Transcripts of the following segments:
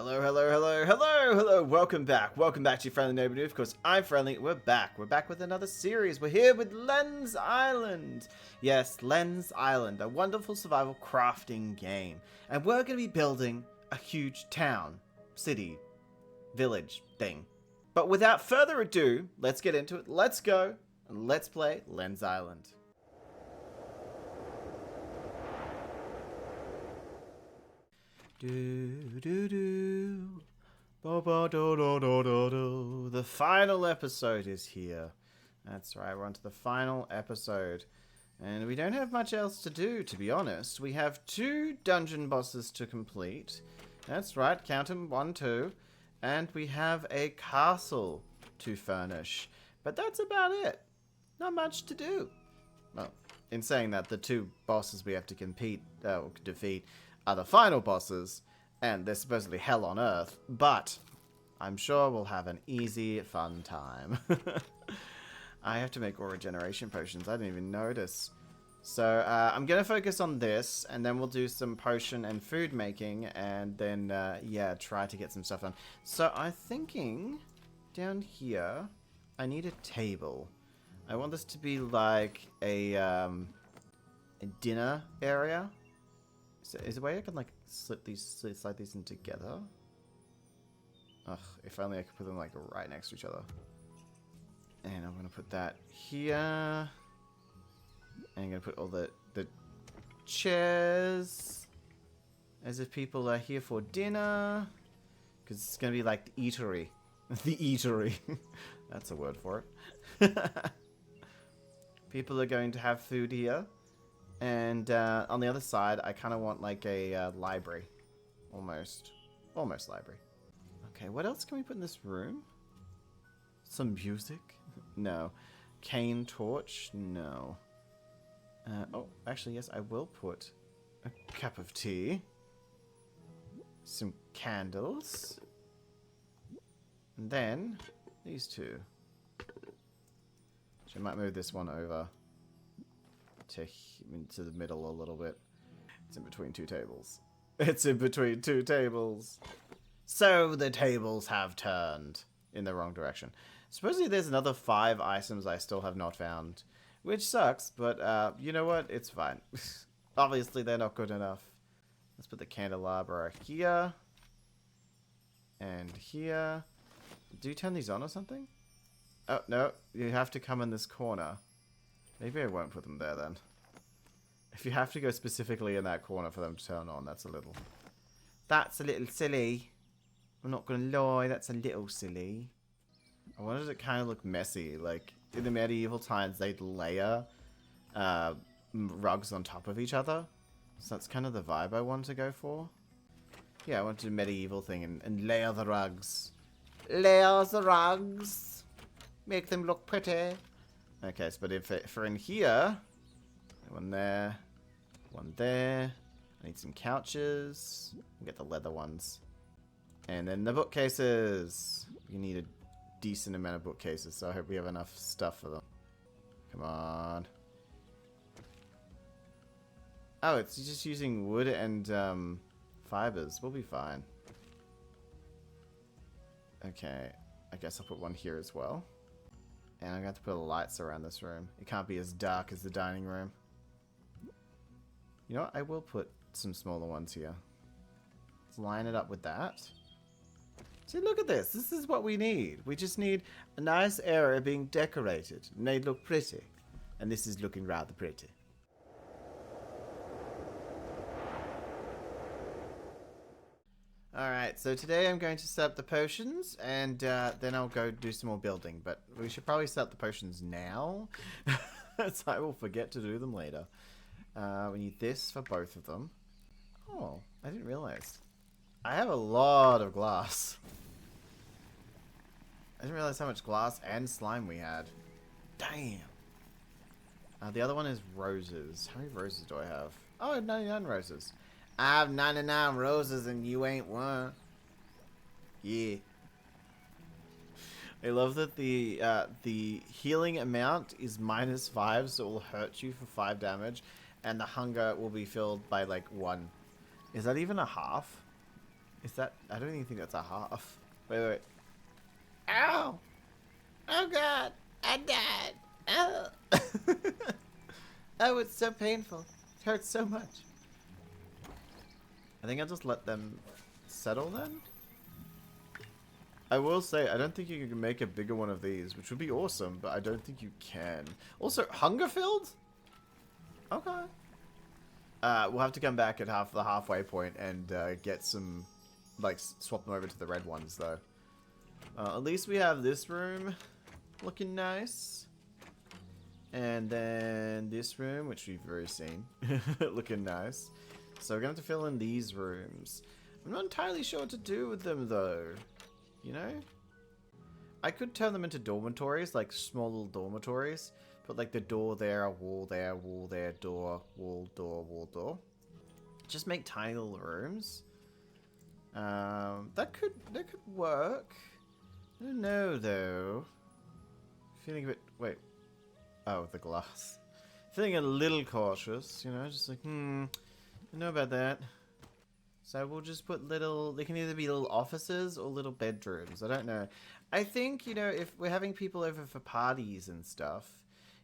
Hello, hello, hello, hello, hello. Welcome back to your friendly neighborhood. Of course, I'm friendly. We're back with another series. We're here with Lens Island. Yes, Lens Island, a wonderful survival crafting game. And we're going to be building a huge town, city, village thing. But without further ado, let's get into it. Let's go and let's play Lens Island. Do. The final episode is here. That's right, we're on to the final episode. And we don't have much else to do, to be honest. We have 2 dungeon bosses to complete. That's right, count them, 1, 2. And we have a castle to furnish. But that's about it. Not much to do. Well, in saying that, the 2 bosses we have to defeat are the final bosses, and they're supposedly hell on earth, but I'm sure we'll have an easy, fun time. I have to make more regeneration potions. I didn't even notice. So I'm going to focus on this, and then we'll do some potion and food making, and then, yeah, try to get some stuff done. So I'm thinking down here, I need a table. I want this to be like a dinner area. So is there a way I can like slide these in together? Ugh, if only I could put them like right next to each other. And I'm gonna put that here. And I'm gonna put all the chairs as if people are here for dinner. Because it's gonna be like the eatery. The eatery. That's a word for it. People are going to have food here. And on the other side, I kind of want like a library. Almost library. Okay, what else can we put in this room? Some music? No. Cane torch? No. Oh, actually, yes, I will put a cup of tea. Some candles. And then these 2. So I might move this one over into the middle a little bit. It's in between 2 tables. It's in between 2 tables. So the tables have turned in the wrong direction. Supposedly there's another 5 items I still have not found, which sucks, but you know what? It's fine. Obviously they're not good enough. Let's put the candelabra here. And here. Do you turn these on or something? Oh, no. You have to come in this corner. Maybe I won't put them there then. If you have to go specifically in that corner for them to turn on, that's a little silly. I'm not gonna lie, that's a little silly. I wanted it to kind of look messy. Like, in the medieval times, they'd layer rugs on top of each other. So that's kind of the vibe I wanted to go for. Yeah, I wanted a medieval thing and layer the rugs. Layer the rugs. Make them look pretty. Okay, so but if we're in here, one there, one there. I need some couches. We'll get the leather ones. And then the bookcases. You need a decent amount of bookcases, so I hope we have enough stuff for them. Come on. Oh, it's just using wood and fibers. We'll be fine. Okay, I guess I'll put one here as well. And I'm going to have to put lights around this room. It can't be as dark as the dining room. You know what? I will put some smaller ones here. Let's line it up with that. See, look at this. This is what we need. We just need a nice area being decorated. And they look pretty. And this is looking rather pretty. Alright, so today I'm going to set up the potions, and then I'll go do some more building. But we should probably set up the potions now, so I will forget to do them later. We need this for both of them. Oh, I didn't realize. I have a lot of glass. I didn't realize how much glass and slime we had. Damn. The other one is roses. How many roses do I have? Oh, I have 99 roses. I have 99 roses and you ain't one. Yeah. I love that the healing amount is -5, so it will hurt you for 5 damage, and the hunger will be filled by like 1. Is that even a half? Is that... I don't even think that's a half. Wait, wait. Ow! Oh god! I died! Oh! Oh, it's so painful. It hurts so much. I think I'll just let them settle then. I will say, I don't think you can make a bigger one of these, which would be awesome, but I don't think you can. Also, hunger-filled? Okay. We'll have to come back at the halfway point and get some, like, swap them over to the red ones, though. At least we have this room looking nice. And then this room, which we've already seen, looking nice. So we're going to have to fill in these rooms. I'm not entirely sure what to do with them, though. You know? I could turn them into dormitories, like small little dormitories. Put like the door there, a wall there, door, wall, door. Just make tiny little rooms. That could work. I don't know though. Feeling a bit... Wait. Oh, the glass. Feeling a little cautious, you know, just like, I don't know about that. So we'll just put little, they can either be little offices or little bedrooms. I don't know. I think, you know, if we're having people over for parties and stuff,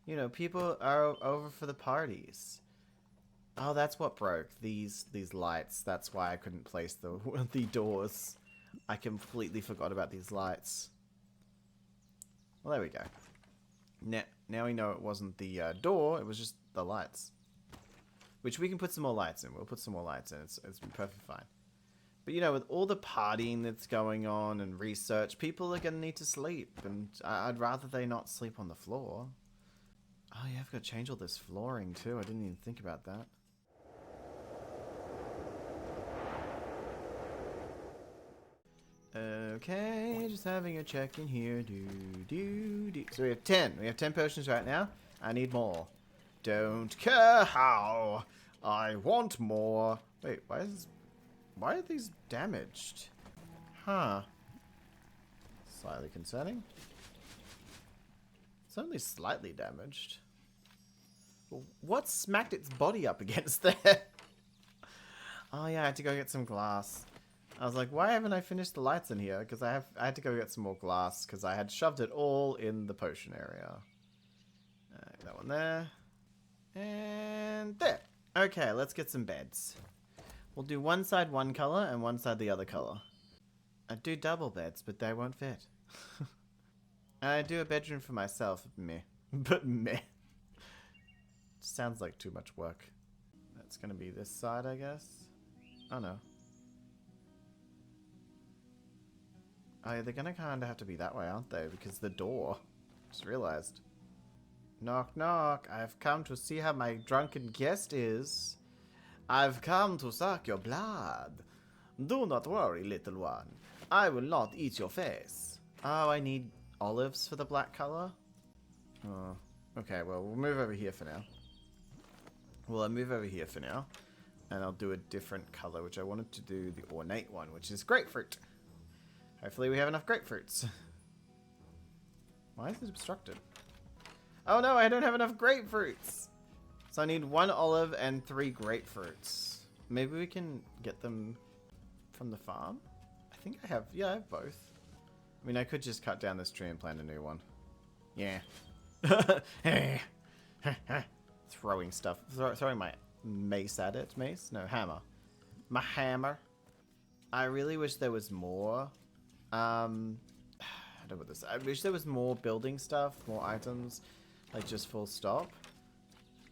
you know, people are over for the parties. Oh, that's what broke. These lights. That's why I couldn't place the doors. I completely forgot about these lights. Well, there we go. Now we know it wasn't the door, it was just the lights. Which we can put some more lights in. We'll put some more lights in. It's perfectly fine. But, you know, with all the partying that's going on and research, people are going to need to sleep. And I'd rather they not sleep on the floor. Oh, yeah, I've got to change all this flooring, too. I didn't even think about that. Okay, just having a check in here. So we have 10. We have 10 potions right now. I need more. Don't care how. I want more. Wait, why are these damaged? Huh. Slightly concerning. It's only slightly damaged. What smacked its body up against there? Oh yeah, I had to go get some glass. I was like, why haven't I finished the lights in here? Because I had to go get some more glass because I had shoved it all in the potion area. That one there. And there. Okay, let's get some beds. We'll do one side one color and one side the other color. I'd do double beds, but they won't fit. I'd do a bedroom for myself, meh. But meh. Sounds like too much work. That's gonna be this side, I guess. Oh no. Oh yeah, they're gonna kinda have to be that way, aren't they? Because the door. Just realized. Knock, knock. I've come to see how my drunken guest is. I've come to suck your blood. Do not worry, little one. I will not eat your face. Oh, I need olives for the black color? Oh, okay, well, we'll move over here for now. Well, I'll move over here for now. And I'll do a different color, which I wanted to do the ornate one, which is grapefruit. Hopefully we have enough grapefruits. Why is it obstructed? Oh no, I don't have enough grapefruits! So I need 1 olive and 3 grapefruits. Maybe we can get them from the farm? I think I have, yeah, I have both. I mean, I could just cut down this tree and plant a new one. Yeah. Throwing stuff. Throwing my mace at it. Mace? No, hammer. My hammer. I really wish there was more. I don't know what this. I wish there was more building stuff, more items, like just full stop.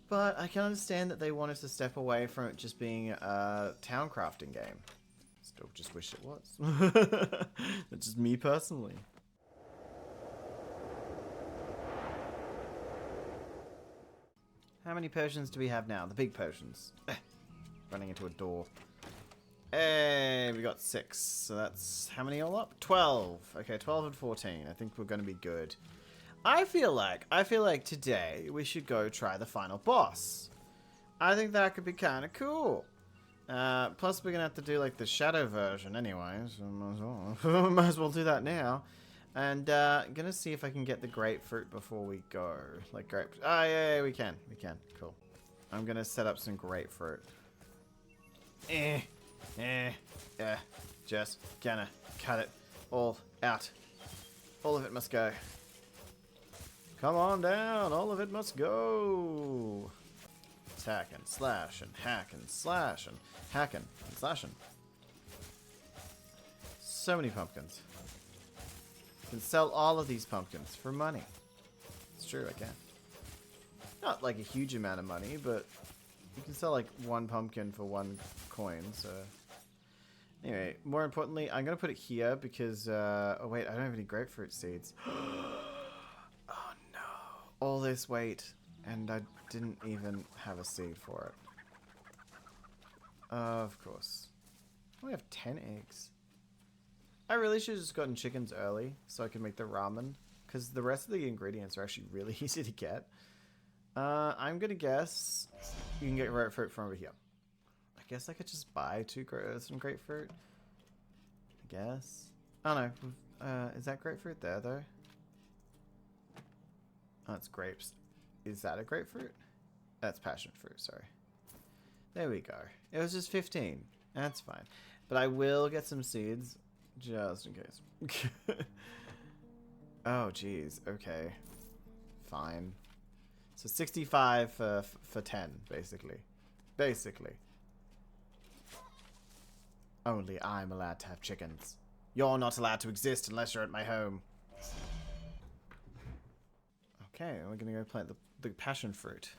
But I can understand that they wanted to step away from it just being a town crafting game. Still just wish it was. That's just me personally. How many potions do we have now? The big potions. Running into a door. Hey, we got 6. So that's how many all up? 12. Okay, 12 and 14. I think we're going to be good. I feel like today we should go try the final boss. I think that could be kind of cool. Plus we're going to have to do like the shadow version anyway. So might as well do that now. And I'm going to see if I can get the grapefruit before we go. Like grapes. Oh, yeah, we can. We can. Cool. I'm going to set up some grapefruit. Just gonna cut it all out. All of it must go. Come on down, all of it must go. Attack and slash and hack and slash and hacking and slashing. So many pumpkins. You can sell all of these pumpkins for money. It's true, I can. Not like a huge amount of money, but you can sell like one pumpkin for 1 coin, so... Anyway, more importantly, I'm going to put it here because... oh wait, I don't have any grapefruit seeds. Oh no. All this weight, and I didn't even have a seed for it. Of course. I only have 10 eggs. I really should have just gotten chickens early so I could make the ramen, because the rest of the ingredients are actually really easy to get. I'm going to guess you can get grapefruit from over here. I guess I could just buy some grapefruit. I guess. Oh no. Is that grapefruit there though? Oh, it's grapes. Is that a grapefruit? That's passion fruit, sorry. There we go. It was just 15. That's fine. But I will get some seeds just in case. Oh, geez. Okay. Fine. So 65 for 10, basically. Basically. Only I'm allowed to have chickens. You're not allowed to exist unless you're at my home. Okay, we're gonna go plant the passion fruit.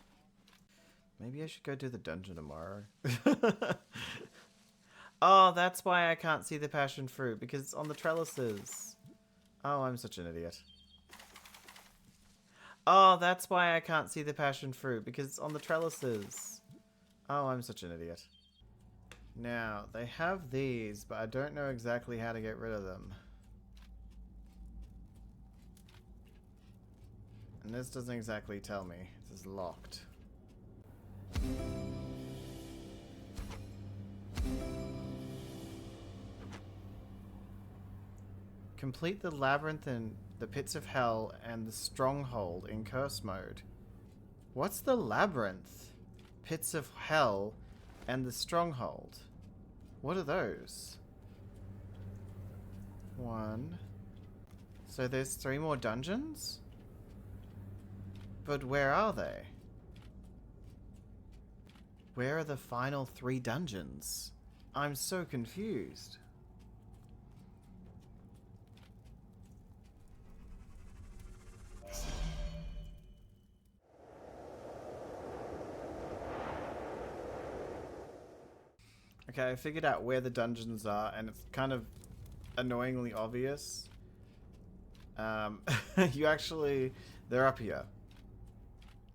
Maybe I should go do the dungeon tomorrow. Oh, that's why I can't see the passion fruit, because it's on the trellises. Oh, I'm such an idiot. Oh, that's why I can't see the passion fruit, because it's on the trellises. Oh, I'm such an idiot. Now, they have these, but I don't know exactly how to get rid of them. And this doesn't exactly tell me. This is locked. Complete the labyrinth in the pits of hell and the stronghold in curse mode. What's the labyrinth? Pits of hell and the stronghold. What are those? 1. So there's 3 more dungeons? But where are they? Where are the final 3 dungeons? I'm so confused. Okay, I figured out where the dungeons are, and it's kind of annoyingly obvious. They're up here.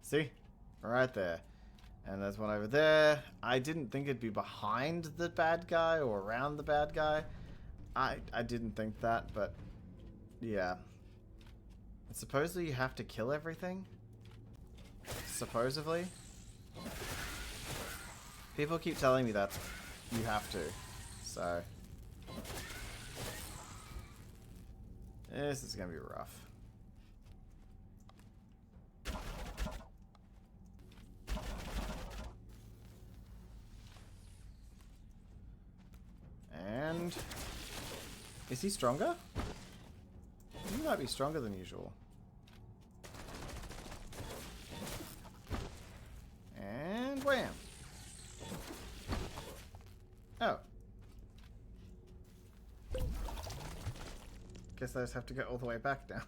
See? Right there. And there's one over there. I didn't think it'd be behind the bad guy or around the bad guy. I didn't think that, but yeah. And supposedly you have to kill everything? Supposedly? People keep telling me that you have to, so this is gonna be rough. And is he stronger? He might be stronger than usual. And wham! Oh. Guess I just have to go all the way back now.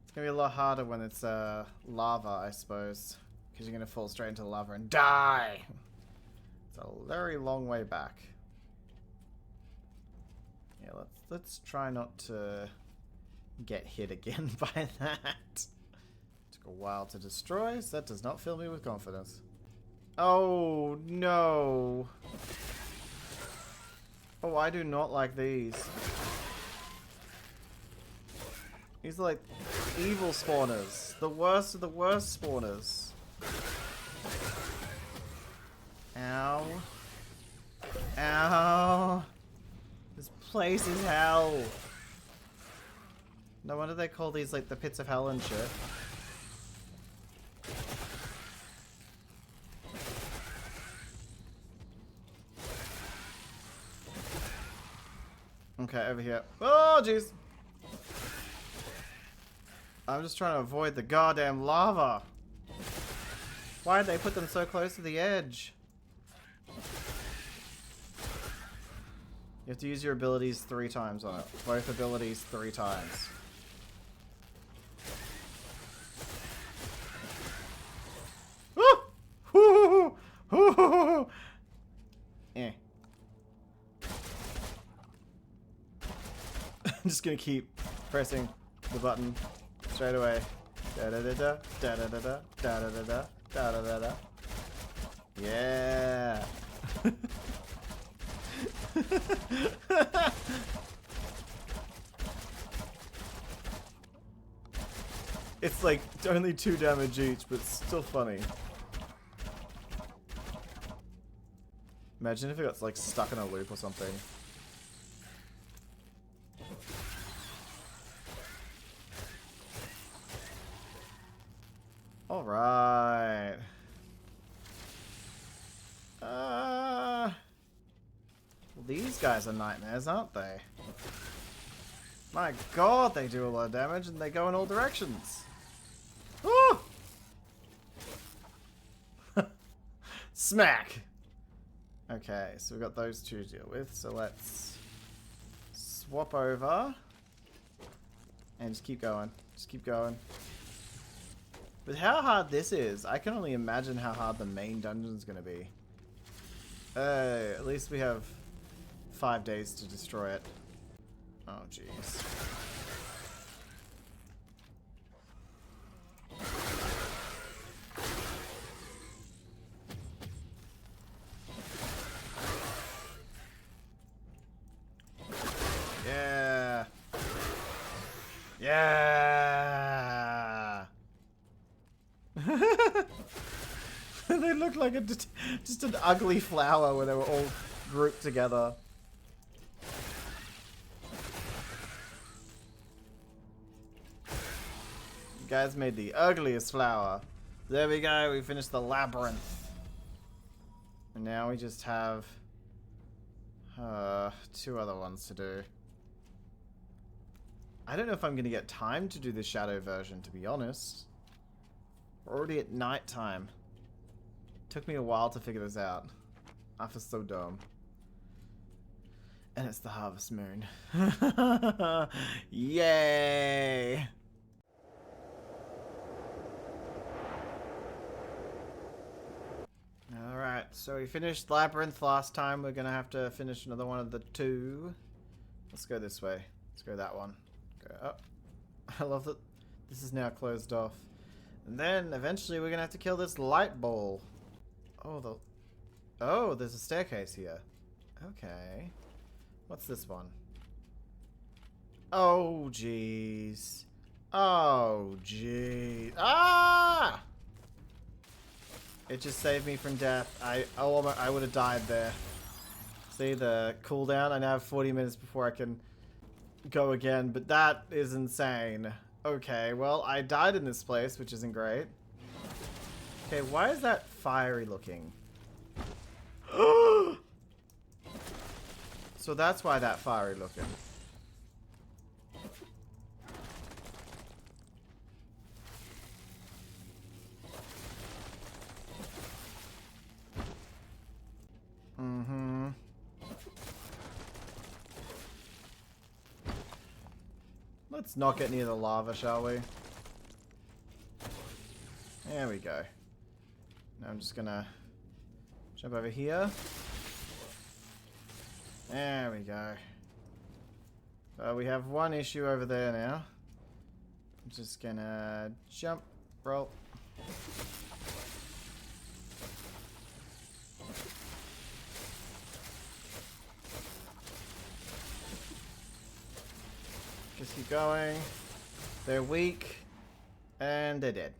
It's gonna be a lot harder when it's lava, I suppose. Because you're gonna fall straight into the lava and die! It's a very long way back. Yeah, let's try not to get hit again by that. Took a while to destroy, so that does not fill me with confidence. Oh no! Oh, I do not like these. These are like evil spawners. The worst of the worst spawners. Ow. Ow. This place is hell. No wonder they call these like the pits of hell and shit. Okay, over here. Oh, jeez. I'm just trying to avoid the goddamn lava. Why did they put them so close to the edge? You have to use your abilities 3 times on it. Both abilities 3 times. Eh. I'm just gonna keep pressing the button straight away. Da da da da da da da da da da da da da da da. Yeah. It's like only 2 damage each, but still funny. Imagine if it got like stuck in a loop or something. Alright. Well, these guys are nightmares, aren't they? My god, they do a lot of damage and they go in all directions. Oh! Smack! Okay, so we've got those 2 to deal with, so let's swap over and just keep going. Just keep going. With how hard this is, I can only imagine how hard the main dungeon's gonna be. At least we have 5 days to destroy it. Oh, jeez. Yeah. Yeah. They look like just an ugly flower when they were all grouped together. You guys made the ugliest flower. There we go, we finished the labyrinth. And now we just have 2 other ones to do. I don't know if I'm going to get time to do the shadow version, to be honest. We're already at night time. Took me a while to figure this out. I feel so dumb. And it's the harvest moon. Yay! Alright, so we finished Labyrinth last time. We're gonna have to finish another one of the 2. Let's go this way. Let's go that one. Go up. I love that this is now closed off. And then eventually we're gonna have to kill this light ball. Oh, there's a staircase here. Okay. What's this one? Oh, jeez. Oh, jeez. Ah! It just saved me from death. I would have died there. See the cooldown? I now have 40 minutes before I can go again, but that is insane. Okay, well, I died in this place, which isn't great. Okay, why is that fiery looking? So that's why that fiery looking. Mm-hmm. Let's not get near the lava, shall we? There we go. Now I'm just gonna jump over here. There we go. We have one issue over there now. I'm just gonna jump, roll. Just keep going. They're weak. And they're dead.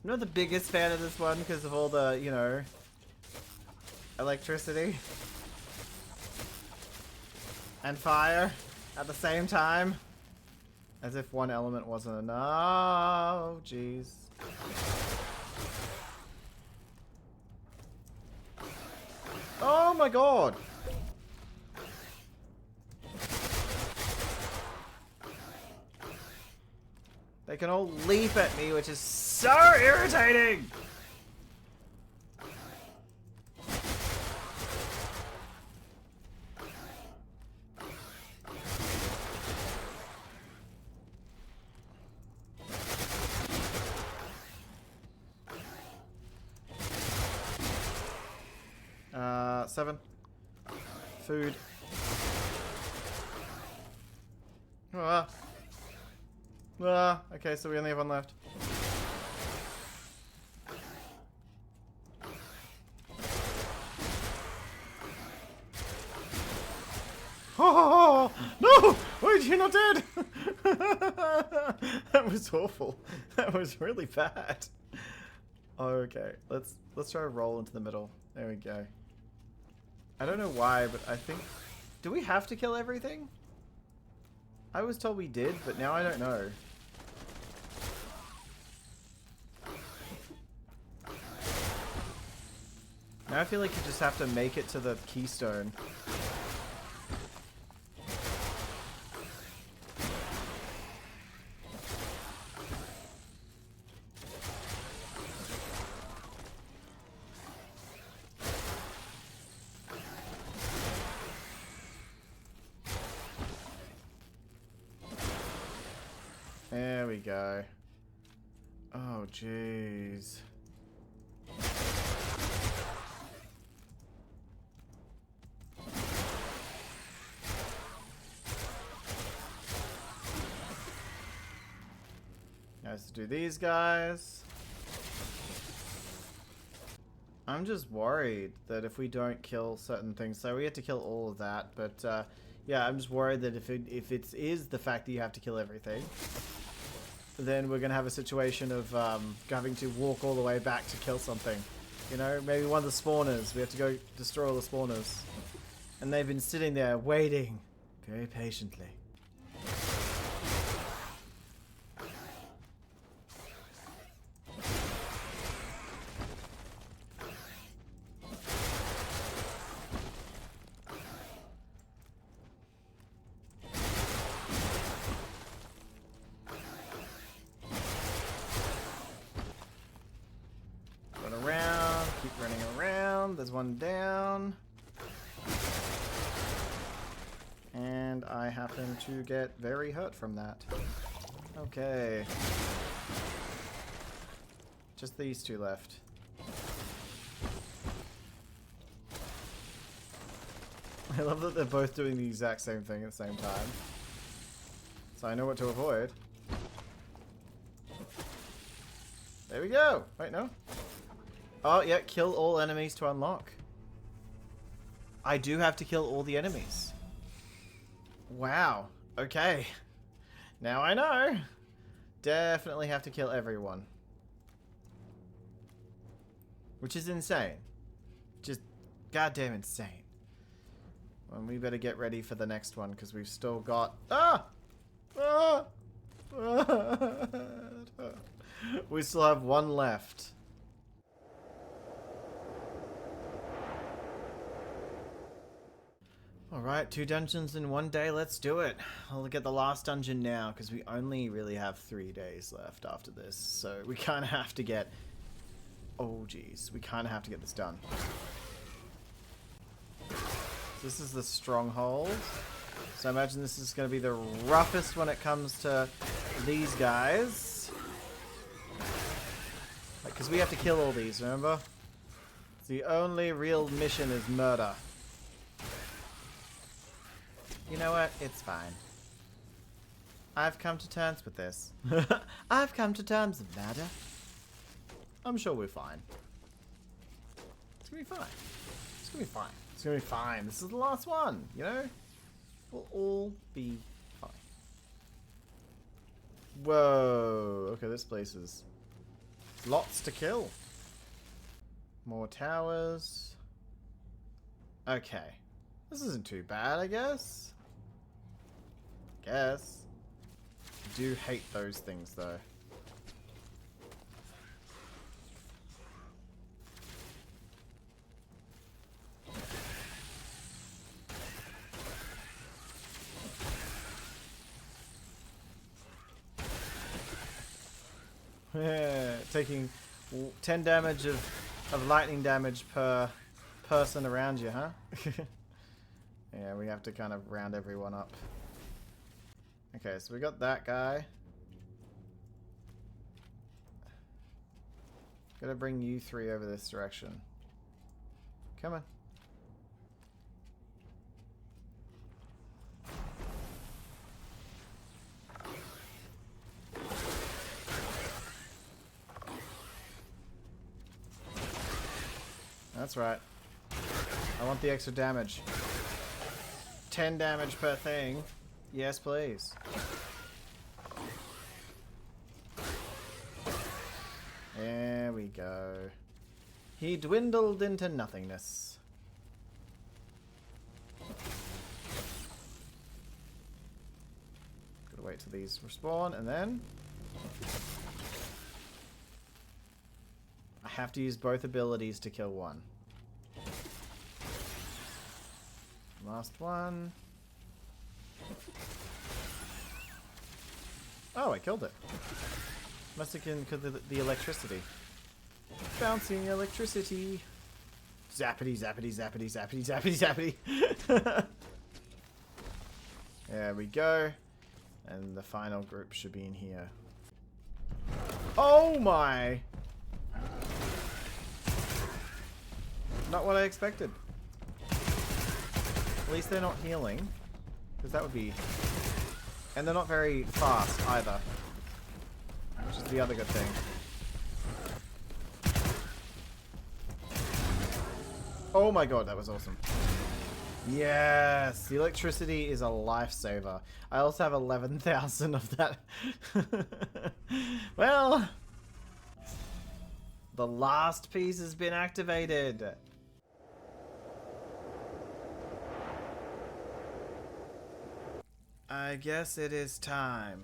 I'm not the biggest fan of this one because of all the, you know, electricity and fire at the same time. As if one element wasn't enough. Oh, jeez. Oh my god! They can all leap at me, which is so irritating! Seven. Food. Okay, so we only have one left. Oh, no! Wait, you're not dead! That was awful. That was really bad. Okay, let's try to roll into the middle. There we go. I don't know why, but I think... Do we have to kill everything? I was told we did, but now I don't know. Now I feel like you just have to make it to the keystone. There we go. Oh, jeez. Let's do these guys. I'm just worried that if we don't kill certain things, so we have to kill all of that, but yeah, I'm just worried that if it is the fact that you have to kill everything, then we're going to have a situation of having to walk all the way back to kill something. You know, maybe one of the spawners. We have to go destroy all the spawners. And they've been sitting there waiting very patiently. There's one down. And I happen to get very hurt from that. Okay. Just these two left. I love that they're both doing the exact same thing at the same time. So I know what to avoid. There we go. Wait, no. Oh, yeah, kill all enemies to unlock. I do have to kill all the enemies. Wow. Okay. Now I know. Definitely have to kill everyone. Which is insane. Just goddamn insane. Well, we better get ready for the next one, because we've still got... Ah! Ah! We still have one left. Alright, 2 dungeons in 1 day, let's do it. I'll get the last dungeon now, because we only really have 3 days left after this. So we kind of have to get... Oh, jeez. We kind of have to get this done. This is the stronghold. So I imagine this is going to be the roughest when it comes to these guys. Because we have to kill all these, remember? The only real mission is murder. You know what? It's fine. I've come to terms with this. I've come to terms with murder. I'm sure we're fine. It's gonna be fine. It's gonna be fine. It's gonna be fine. This is the last one, you know? We'll all be fine. Whoa. Okay, this place is lots to kill. More towers. Okay. This isn't too bad, I guess. I do hate those things, though. Taking 10 damage of lightning damage per person around you, huh? Yeah, we have to kind of round everyone up. Okay, so we got that guy. Gotta bring you three over this direction. Come on. That's right. I want the extra damage. 10 damage per thing. Yes, please. There we go. He dwindled into nothingness. Gotta wait till these respawn and then... I have to use both abilities to kill one. Last one. Oh, I killed it. Must have been because of the electricity. Bouncing electricity. Zappity, zappity, zappity, zappity, zappity, zappity. There we go. And the final group should be in here. Oh my! Not what I expected. At least they're not healing. Because that would be... And they're not very fast either. Which is the other good thing. Oh my god, that was awesome. Yes! The electricity is a lifesaver. I also have 11,000 of that. Well... The last piece has been activated. I guess it is time.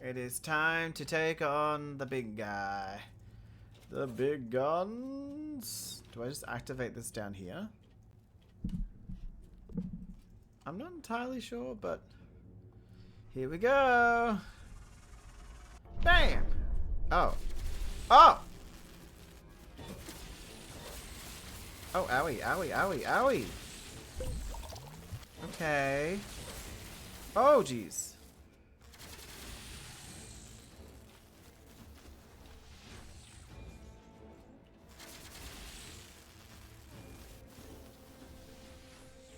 It is time to take on the big guy. The big guns. Do I just activate this down here? I'm not entirely sure, but here we go. Bam! Oh. Oh! Oh, owie, owie, owie, owie. Okay. Oh, jeez.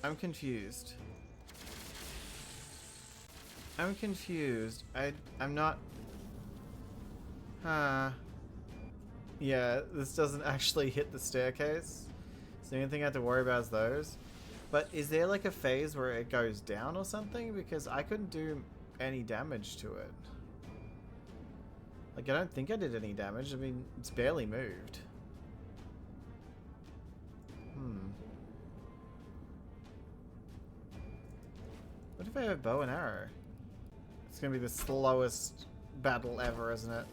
I'm confused. I'm confused. I'm not... Huh. Yeah, this doesn't actually hit the staircase. So the only thing I have to worry about is those. But is there like a phase where it goes down or something? Because I couldn't do any damage to it. Like, I don't think I did any damage. I mean, it's barely moved. What if I have a bow and arrow? It's gonna be the slowest battle ever, isn't it?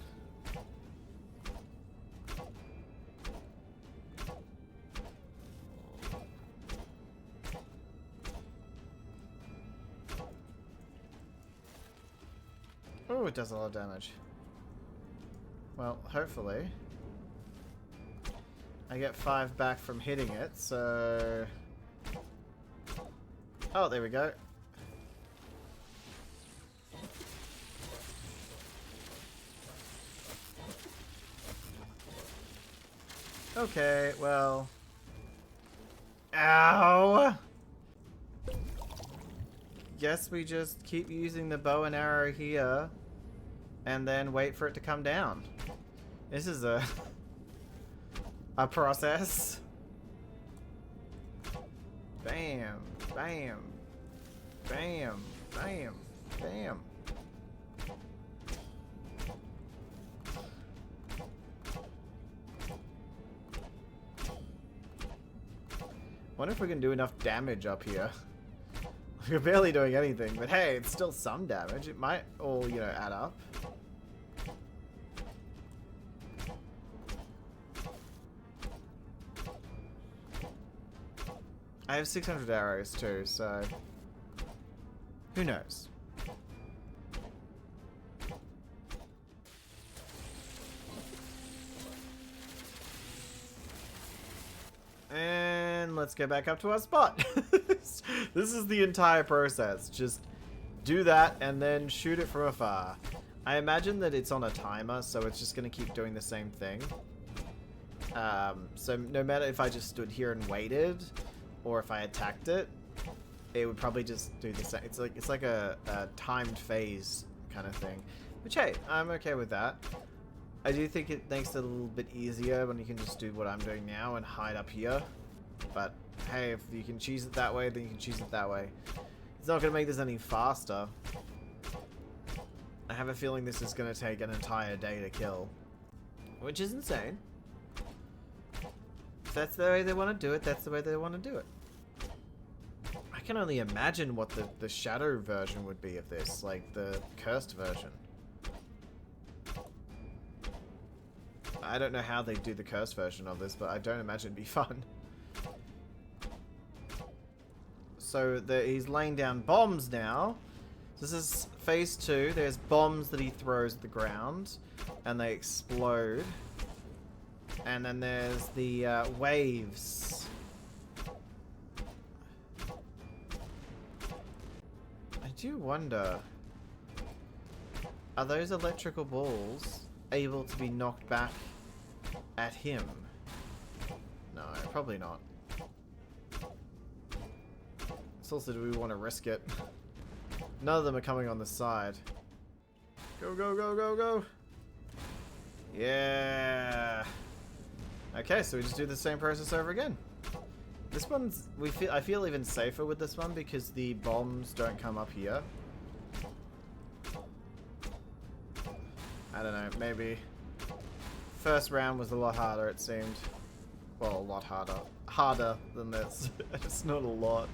Oh, it does a lot of damage. Well, hopefully. I get 5 back from hitting it, so... Oh, there we go. Okay, well... Ow! Guess we just keep using the bow and arrow here, and then wait for it to come down. This is a process. Bam, bam, bam, bam, bam. Wonder if we can do enough damage up here. We're barely doing anything, but hey, it's still some damage. It might all, you know, add up. I have 600 arrows too, so who knows? And let's get back up to our spot. This is the entire process. Just do that and then shoot it from afar. I imagine that it's on a timer, so it's just going to keep doing the same thing. So no matter if I just stood here and waited, or if I attacked it, it would probably just do the same. It's like a timed phase kind of thing. Which, hey, I'm okay with that. I do think it makes it a little bit easier when you can just do what I'm doing now and hide up here. But, hey, if you can choose it that way, then you can choose it that way. It's not going to make this any faster. I have a feeling this is going to take an entire day to kill. Which is insane. If that's the way they want to do it, that's the way they want to do it. I can only imagine what the shadow version would be of this. Like, the cursed version. I don't know how they do the cursed version of this, but I don't imagine it'd be fun. So he's laying down bombs now. This is phase 2. There's bombs that he throws at the ground, and they explode. And then there's the waves. I do wonder, are those electrical balls able to be knocked back at him? No, probably not. It's also, do we want to risk it? None of them are coming on the side. Go, go, go, go, go! Yeah! Okay, so we just do the same process over again. This one's, I feel even safer with this one because the bombs don't come up here. I don't know, maybe first round was a lot harder, it seemed. Well, a lot harder. Harder than this. It's not a lot.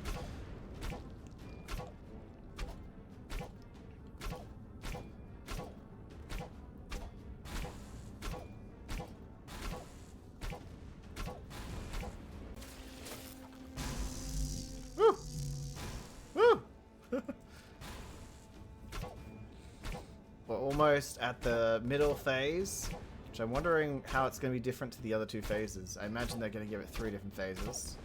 Woo! Woo! We're almost at the middle phase, which I'm wondering how it's going to be different to the other 2 phases. I imagine they're going to give it 3 different phases.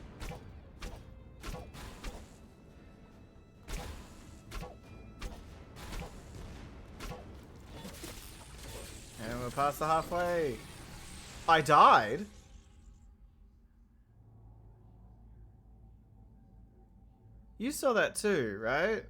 And we're past the halfway. I died? You saw that too, right?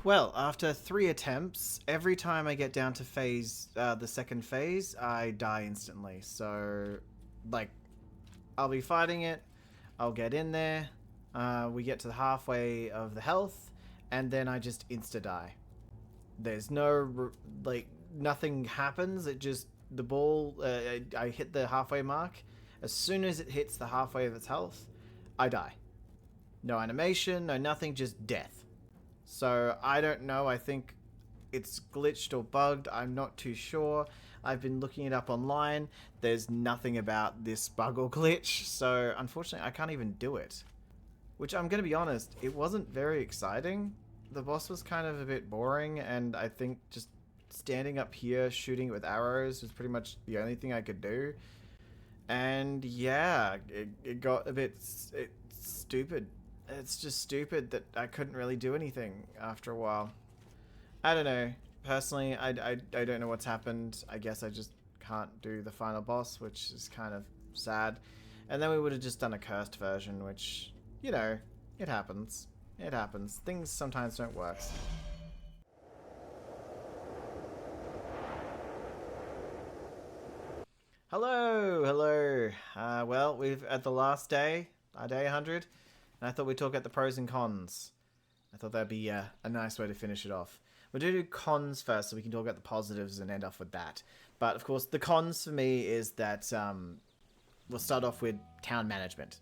Well, after 3 attempts, every time I get down to phase, the second phase, I die instantly. So, like, I'll be fighting it, I'll get in there, we get to the halfway of the health, and then I just insta-die. There's no, like, nothing happens, it just, the ball, I hit the halfway mark. As soon as it hits the halfway of its health, I die. No animation, no nothing, just death. So, I don't know, I think it's glitched or bugged, I'm not too sure. I've been looking it up online, there's nothing about this bug or glitch, so unfortunately I can't even do it. Which, I'm gonna be honest, it wasn't very exciting. The boss was kind of a bit boring, and I think just standing up here shooting it with arrows was pretty much the only thing I could do. And yeah, it got a bit stupid. It's just stupid that I couldn't really do anything after a while. I don't know. Personally, I don't know what's happened. I guess I just can't do the final boss, which is kind of sad. And then we would have just done a cursed version, which, you know, it happens. It happens. Things sometimes don't work. Hello, hello. Well, we've at the last day, our day 100. And I thought we'd talk about the pros and cons. I thought that'd be a nice way to finish it off. We'll do cons first so we can talk about the positives and end off with that. But, of course, the cons for me is that we'll start off with town management.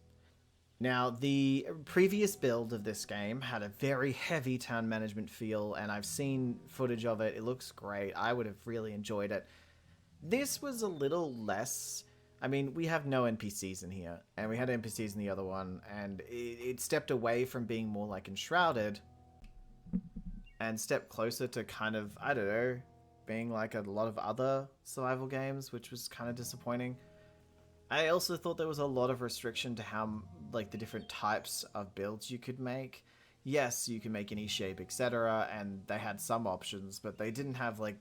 Now, the previous build of this game had a very heavy town management feel, and I've seen footage of it. It looks great. I would have really enjoyed it. This was a little less... I mean, we have no NPCs in here, and we had NPCs in the other one, and it stepped away from being more like Enshrouded, and stepped closer to kind of, I don't know, being like a lot of other survival games, which was kind of disappointing. I also thought there was a lot of restriction to how, like, the different types of builds you could make. Yes, you can make any shape, etc., and they had some options, but they didn't have, like,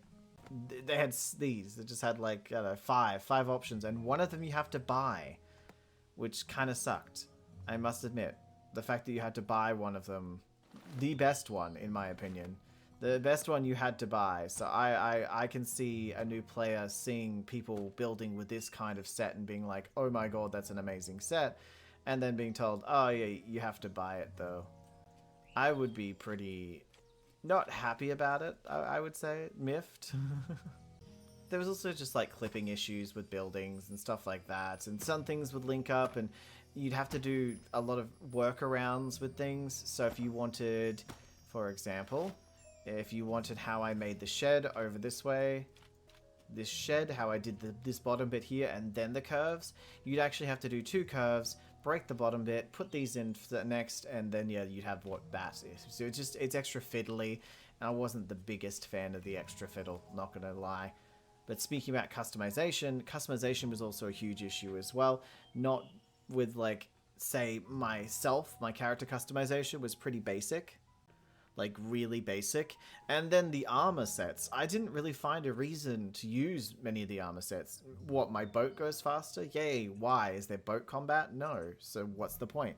they had these. They just had, like, I don't know, five options, and one of them you have to buy, which kind of sucked. I must admit, the fact that you had to buy one of them, the best one, in my opinion, the best one you had to buy. So I can see a new player seeing people building with this kind of set and being like, oh my god, that's an amazing set. And then being told, oh yeah, you have to buy it though. I would be pretty not happy about it, I would say. Miffed. There was also just like clipping issues with buildings and stuff like that. And some things would link up and you'd have to do a lot of workarounds with things. So if you wanted, for example, if you wanted how I made the shed over this way, this shed, how I did this bottom bit here, and then the curves, you'd actually have to do 2 curves, break the bottom bit, put these in for the next, and then yeah, you'd have what that is. So it's extra fiddly, and I wasn't the biggest fan of the extra fiddle, not gonna lie. But speaking about customization was also a huge issue as well. Not with, like, say myself, my character customization was pretty basic. Like, really basic. And then the armor sets. I didn't really find a reason to use many of the armor sets. What, my boat goes faster? Yay, why? Is there boat combat? No. So what's the point?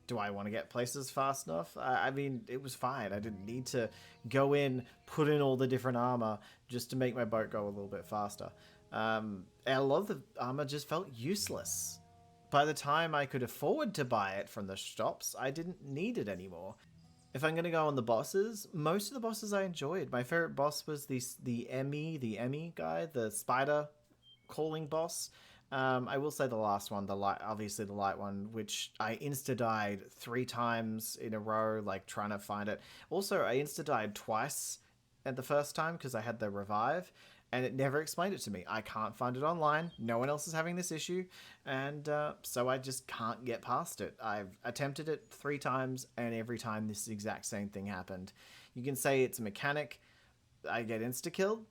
Do I want to get places fast enough? I mean, it was fine. I didn't need to go in, put in all the different armor just to make my boat go a little bit faster. And a lot of the armor just felt useless. By the time I could afford to buy it from the shops, I didn't need it anymore. If I'm going to go on the bosses, most of the bosses I enjoyed. My favorite boss was the Emmy guy, the spider calling boss. I will say the last one, obviously the light one, which I insta-died 3 times in a row, like trying to find it. Also, I insta-died twice at the first time because I had the revive, and it never explained it to me. I can't find it online. No one else is having this issue, and so I just can't get past it. I've attempted it 3 times, and every time this exact same thing happened. You can say it's a mechanic. I get insta-killed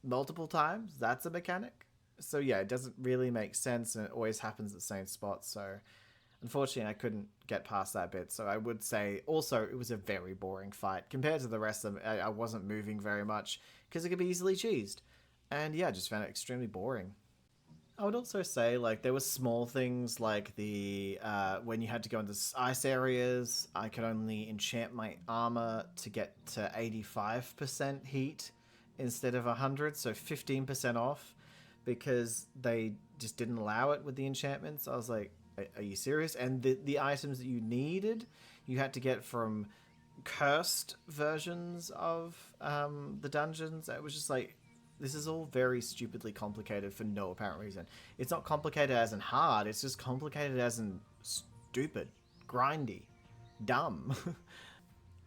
multiple times. That's a mechanic. So yeah, it doesn't really make sense, and it always happens at the same spot. So unfortunately, I couldn't get past that bit. So I would say also it was a very boring fight. Compared to the rest of them, I wasn't moving very much because it could be easily cheesed. And yeah, I just found it extremely boring. I would also say, like, there were small things like the when you had to go into ice areas, I could only enchant my armor to get to 85% heat instead of 100, so 15% off, because they just didn't allow it with the enchantments. I was like, are you serious? And the items that you needed, you had to get from cursed versions of the dungeons. It was just like, this is all very stupidly complicated for no apparent reason. It's not complicated as in hard, it's just complicated as in stupid, grindy, dumb.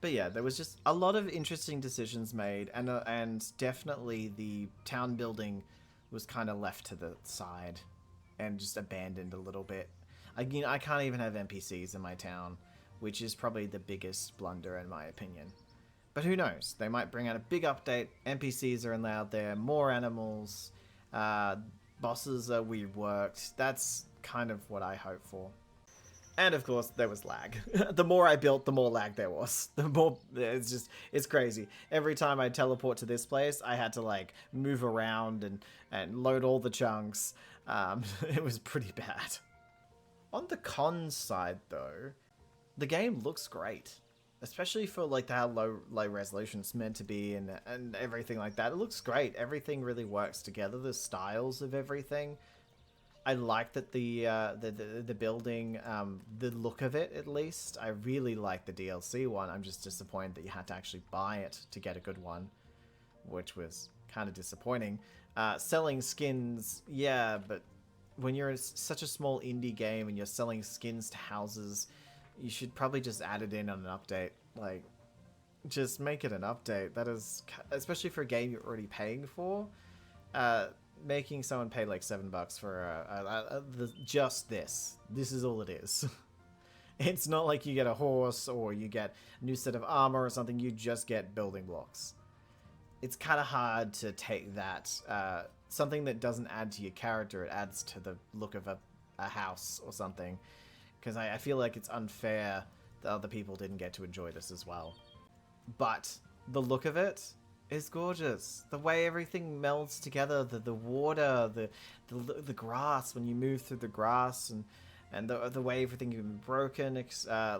But yeah, there was just a lot of interesting decisions made, and definitely the town building was kind of left to the side and just abandoned a little bit. I can't even have NPCs in my town, which is probably the biggest blunder in my opinion. But who knows? They might bring out a big update. NPCs are allowed there, more animals, bosses are reworked. That's kind of what I hope for. And of course, there was lag. The more I built, the more lag there was. The more, it's crazy. Every time I teleport to this place, I had to like move around and load all the chunks. It was pretty bad. On the cons side though, the game looks great. Especially for like how low resolution it's meant to be and everything like that. It looks great. Everything really works together. The styles of everything. I like that the building, the look of it at least. I really like the DLC one. I'm just disappointed that you had to actually buy it to get a good one, which was kind of disappointing. Selling skins, yeah, but when you're such a small indie game and you're selling skins to houses, you should probably just add it in on an update. Like, just make it an update. That is, especially for a game you're already paying for. Making someone pay like $7 for just this. This is all it is. It's not like you get a horse or you get a new set of armor or something. You just get building blocks. it's kind of hard to take that something that doesn't add to your character, it adds to the look of a house or something. Because I feel like it's unfair that other people didn't get to enjoy this as well. But the look of it is gorgeous. The way everything melds together, the water, the grass when you move through the grass, and the way everything can be broken,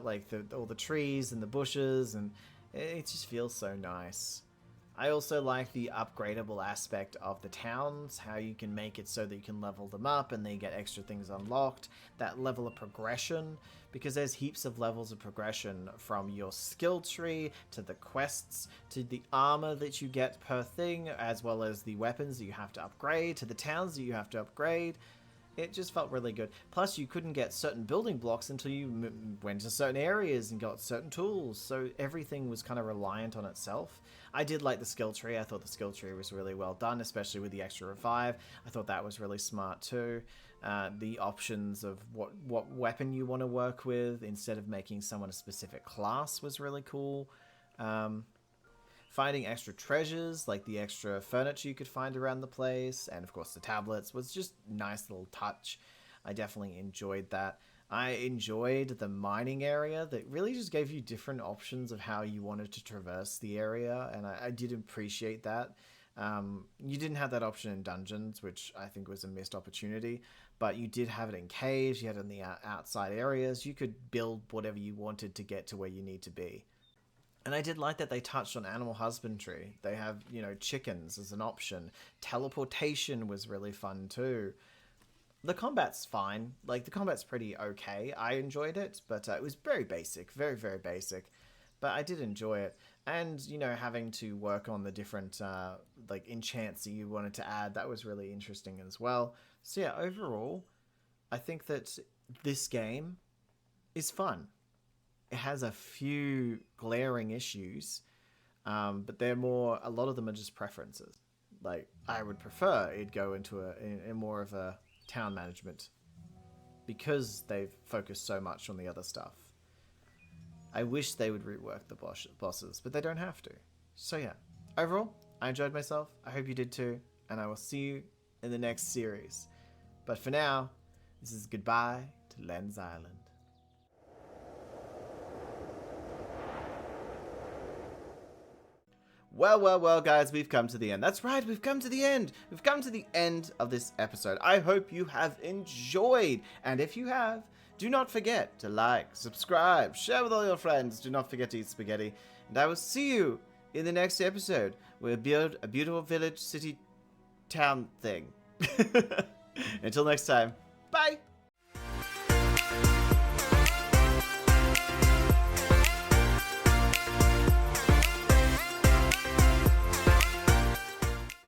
like all the trees and the bushes, and it just feels so nice. I also like the upgradable aspect of the towns, how you can make it so that you can level them up and then you get extra things unlocked. That level of progression, because there's heaps of levels of progression from your skill tree to the quests to the armor that you get per thing, as well as the weapons that you have to upgrade, to the towns that you have to upgrade. It just felt really good. Plus, you couldn't get certain building blocks until you went to certain areas and got certain tools, so everything was kind of reliant on itself. I did like the skill tree. I thought the skill tree was really well done, especially with the extra revive. I thought that was really smart too. The options of what weapon you want to work with instead of making someone a specific class was really cool. Finding extra treasures, like the extra furniture you could find around the place, and of course the tablets, was just a nice little touch. I definitely enjoyed that. I enjoyed the mining area that really just gave you different options of how you wanted to traverse the area, and I did appreciate that. You didn't have that option in dungeons, which I think was a missed opportunity, but you did have it in caves, you had it in the outside areas. You could build whatever you wanted to get to where you need to be. And I did like that they touched on animal husbandry. They have, chickens as an option. Teleportation was really fun too. The combat's fine. Like, the combat's pretty okay. I enjoyed it, but it was very basic. Very, very basic. But I did enjoy it. And, having to work on the different, enchants that you wanted to add, that was really interesting as well. So yeah, overall, I think that this game is fun. It has a few glaring issues, but a lot of them are just preferences. Like, I would prefer it go into a more of a town management because they've focused so much on the other stuff. I wish they would rework the bosses, but they don't have to. So yeah, overall, I enjoyed myself. I hope you did too, and I will see you in the next series. But for now, this is goodbye to Len's Island. Well, guys, we've come to the end. That's right, we've come to the end. We've come to the end of this episode. I hope you have enjoyed. And if you have, do not forget to like, subscribe, share with all your friends. Do not forget to eat spaghetti. And I will see you in the next episode where we build a beautiful village, city, town thing. Until next time, bye!